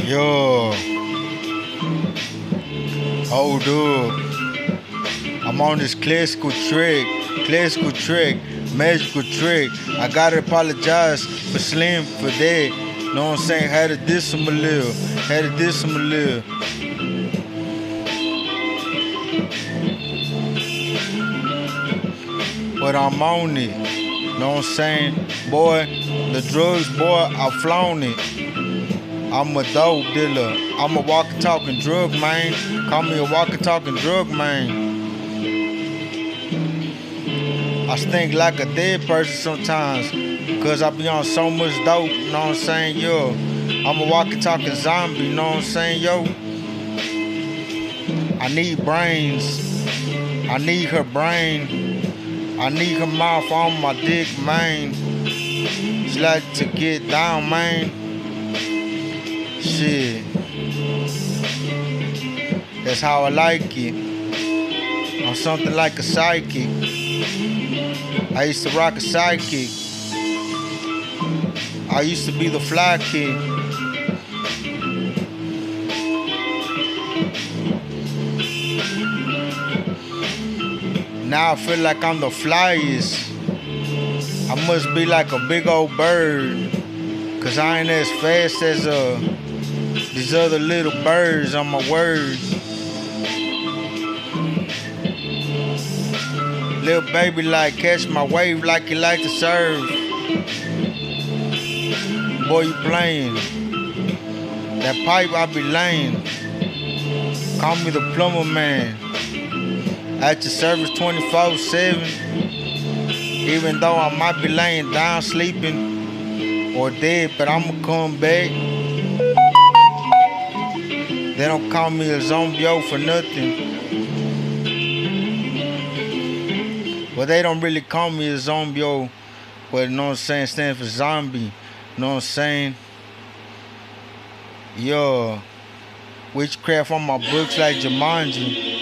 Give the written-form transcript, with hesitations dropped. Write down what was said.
Yo, hold up. I'm on this classical trick, magical trick. I gotta apologize for Slim for that. Know what I'm saying? Had to diss him a little, But I'm on it. Know what I'm saying? Boy, the drugs, boy, I flown it. I'm a dope dealer. I'm a walking, talking drug man. Call me a walking, talking drug man. I stink like a dead person sometimes, cause I be on so much dope, you know what I'm saying, yo. I'm a walking, talking zombie, you know what I'm saying, yo. I need brains. I need her brain. I need her mouth on my dick, man. She like to get down, man. Shit. That's how I like it. I'm something like a psychic. I used to rock a sidekick. I used to be the fly kid. Now I feel like I'm the flyest. I must be like a big old bird, cause I ain't as fast as these other little birds on my word. Little baby like catch my wave like you like to serve. Boy, you playing. That pipe I be laying. Call me the plumber man. At your service 24/7. Even though I might be laying down sleeping or dead, but I'ma come back. They don't call me a zombie for nothing. Well, they don't really call me a zombie, but you know what I'm saying, stands for zombie. You know what I'm saying? Yo, witchcraft on my books like Jumanji.